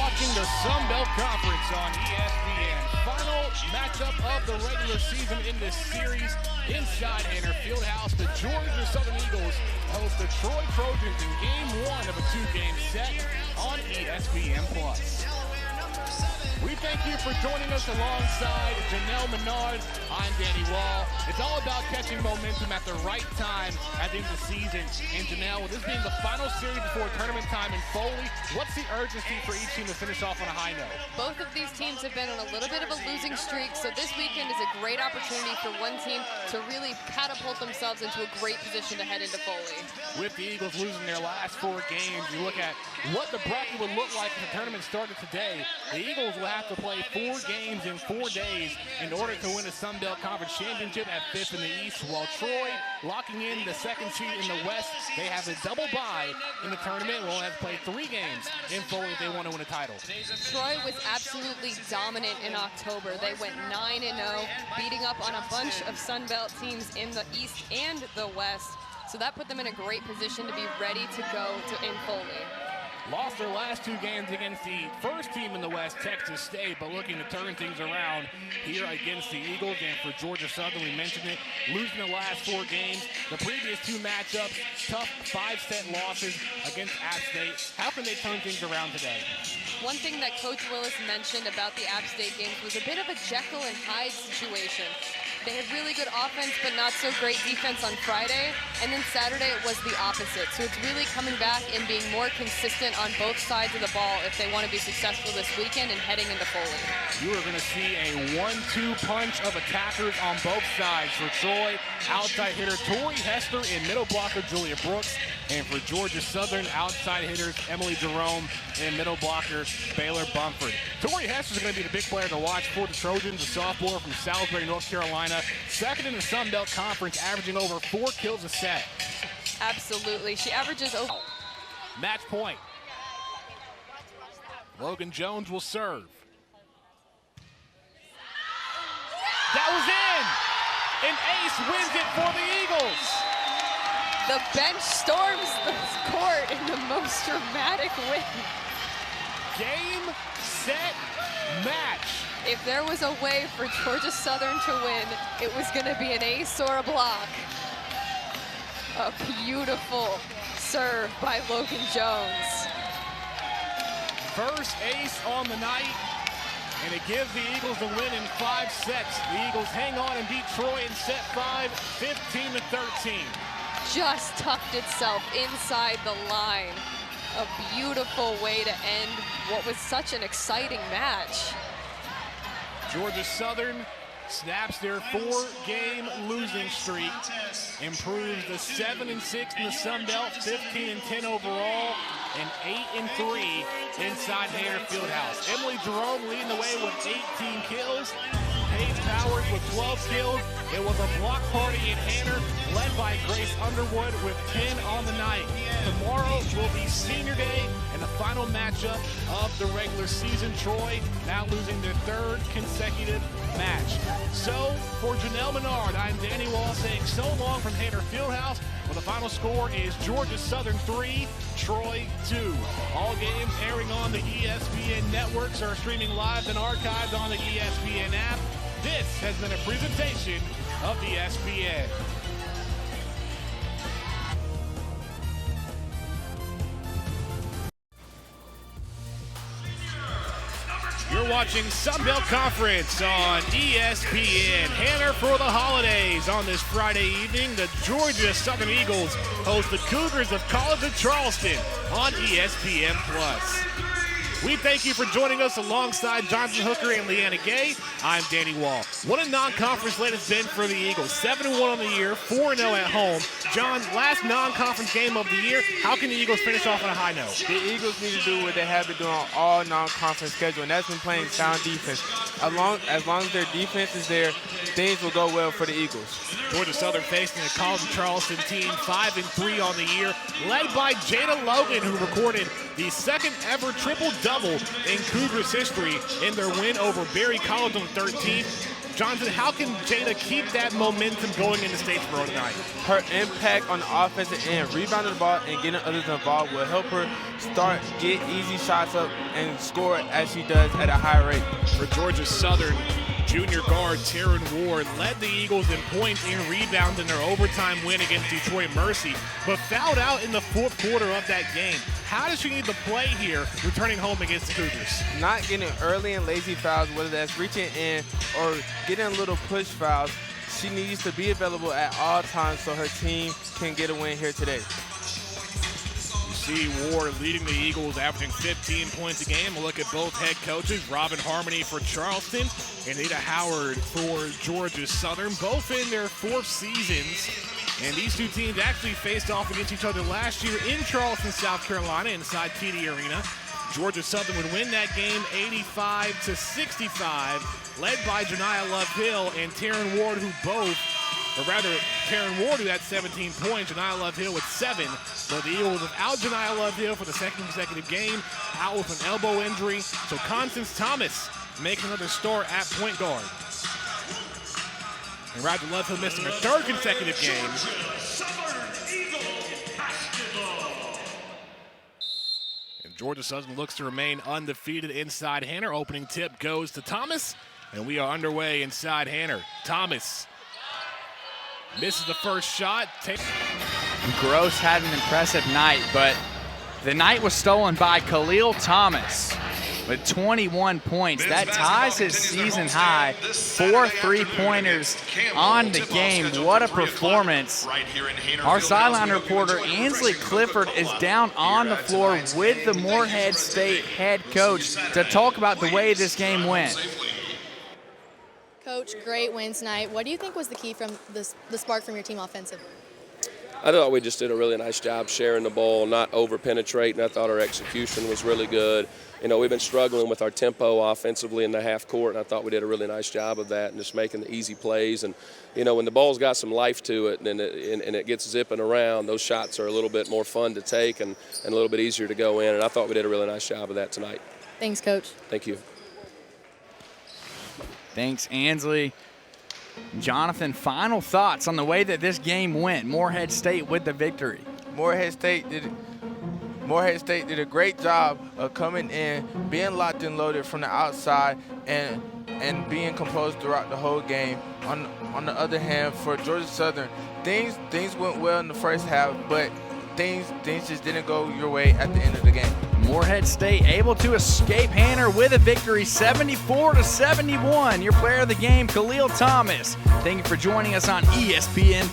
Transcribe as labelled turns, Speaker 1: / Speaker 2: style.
Speaker 1: watching the Sun Belt Conference on ESPN. Final matchup of the regular season in this series inside Hanner Fieldhouse. The Georgia Southern Eagles host the Troy Trojans in Game 1 of a two-game set on ESPN+. We thank you for joining us alongside Janelle Menard. I'm Danny Wall. It's all about catching momentum at the right time at the end of the season. And Janelle, with this being the final series before tournament time in Foley, what's the urgency for each team to finish off on a high note?
Speaker 2: Both of these teams have been on a little bit of a losing streak, so this weekend is a great opportunity for one team to really catapult themselves into a great position to head into Foley.
Speaker 1: With the Eagles losing their last 4 games, you look at what the bracket would look like if the tournament started today. The Eagles will have to play 4 games in 4 days in order to win a Sun Belt Conference Championship at 5th in the East, while Troy, locking in the 2nd seed in the West, they have a double bye in the tournament. Will have to play 3 games in Foley if they want to win a title.
Speaker 2: Troy was absolutely dominant in October. They went 9-0, beating up on a bunch of Sun Belt teams in the East and the West. So that put them in a great position to be ready to go in Foley.
Speaker 1: Lost their last 2 games against the first team in the West, Texas State, but looking to turn things around here against the Eagles. And for Georgia Southern, we mentioned it, losing the last 4 games. The previous 2 matchups, tough 5-set losses against App State. How can they turn things around today?
Speaker 2: One thing that Coach Willis mentioned about the App State games was a bit of a Jekyll and Hyde situation. They had really good offense, but not so great defense on Friday. And then Saturday, it was the opposite. So it's really coming back and being more consistent on both sides of the ball if they want to be successful this weekend and heading into Foley.
Speaker 1: You are going to see a 1-2 punch of attackers on both sides. For Troy, outside hitter Tori Hester and middle blocker Julia Brooks. And for Georgia Southern, outside hitters Emily Jerome and middle blocker Baylor Bumford. Tori Hester is going to be the big player to watch for the Trojans, a sophomore from Salisbury, North Carolina. 2nd in the Sun Belt Conference, averaging over 4 kills a set.
Speaker 2: Absolutely. She averages over.
Speaker 1: Match point. Logan Jones will serve. That was in! An ace wins it for the Eagles!
Speaker 2: The bench storms the court in the most dramatic win.
Speaker 1: Game, set, match.
Speaker 2: If there was a way for Georgia Southern to win, it was going to be an ace or a block. A beautiful serve by Logan Jones.
Speaker 1: First ace on the night, and it gives the Eagles the win in 5 sets. The Eagles hang on and beat Troy in set 5, 15-13.
Speaker 2: Just tucked itself inside the line. A beautiful way to end what was such an exciting match.
Speaker 1: Georgia Southern snaps their 4-game losing streak, improves to 7-6 in the Sun Belt, 15-10 overall, and 8-3 inside Hanner Fieldhouse. Emily Jerome leading the way with 18 kills. Paige Powers with 12 kills. It was a block party in Hanner, led by Grace Underwood with 10 on the night. Tomorrow will be senior day and the final matchup of the regular season. Troy now losing their 3rd consecutive match. So for Janelle Menard, I'm Danny Wall saying so long from Hanner Fieldhouse. Well, the final score is Georgia Southern 3, Troy 2. All games airing on the ESPN networks are streaming live and archived on the ESPN app. This has been a presentation of ESPN. You're watching Sun Belt Conference on ESPN. Hanner for the holidays. On this Friday evening, the Georgia Southern Eagles host the Cougars of College of Charleston on ESPN+. We thank you for joining us alongside Jonathan Hooker and Leanna Gay. I'm Danny Wall. What a non-conference win it's been for the Eagles. 7-1 on the year, 4-0 at home. John, last non-conference game of the year. How can the Eagles finish off on a high note?
Speaker 3: The Eagles need to do what they have been doing on all non-conference schedule, and that's been playing sound defense. As long as their defense is there, things will go well for the Eagles.
Speaker 1: Georgia Southern facing a College of Charleston team 5-3 on the year, led by Jada Logan, who recorded the 2nd ever triple-double in Cougars history in their win over Berry College on the 13th. Jonathan, how can Jada keep that momentum going into Statesboro tonight?
Speaker 3: Her impact on the offensive end, rebounding the ball and getting others involved will help her get easy shots up and score as she does at a high rate.
Speaker 1: For Georgia Southern, junior guard Taryn Ward led the Eagles in points and rebounds in their overtime win against Detroit Mercy, but fouled out in the fourth quarter of that game. How does she need to play here returning home against the Cougars?
Speaker 3: Not getting early and lazy fouls, whether that's reaching in or getting little push fouls. She needs to be available at all times so her team can get a win here today.
Speaker 1: See Ward leading the Eagles, averaging 15 points a game. A look at both head coaches, Robin Harmony for Charleston and Ada Howard for Georgia Southern, both in their fourth seasons. And these two teams actually faced off against each other last year in Charleston, South Carolina, inside TD Arena. Georgia Southern would win that game 85-65, led by Janiah Love-Hill and Taryn Ward, Taryn Ward, who had 17 points, Janiah Love-Hill with 7. But the Eagles without Janiah Love-Hill for the second consecutive game, out with an elbow injury. So Constance Thomas making another start at point guard. And Roger Love-Hill missing a third consecutive game. And Georgia Southern looks to remain undefeated inside Hanner. Opening tip goes to Thomas, and we are underway inside Hanner. Thomas misses the first shot.
Speaker 4: Gross had an impressive night, but the night was stolen by Khalil Thomas with 21 points. That ties his season high. 4 3-pointers on the game. What a performance. Our sideline reporter, Ansley Clifford, is down on the floor with the Morehead State head coach to talk about the way this game went.
Speaker 5: Coach, great win tonight. What do you think was the key from the spark from your team offensively?
Speaker 6: I thought we just did a really nice job sharing the ball, not over-penetrating. I thought our execution was really good. You know, we've been struggling with our tempo offensively in the half court, and I thought we did a really nice job of that and just making the easy plays. And, you know, when the ball's got some life to it and it gets zipping around, those shots are a little bit more fun to take and a little bit easier to go in. And I thought we did a really nice job of that tonight.
Speaker 5: Thanks, Coach.
Speaker 6: Thank you.
Speaker 4: Thanks, Ansley. Jonathan, final thoughts on the way that this game went. Morehead State with the victory.
Speaker 3: Morehead State did a great job of coming in, being locked and loaded from the outside, and being composed throughout the whole game. On the other hand, for Georgia Southern, things went well in the first half, but things just didn't go your way at the end of the game.
Speaker 4: Morehead State able to escape Hanner with a victory, 74-71. Your player of the game, Khalil Thomas. Thank you for joining us on ESPN+.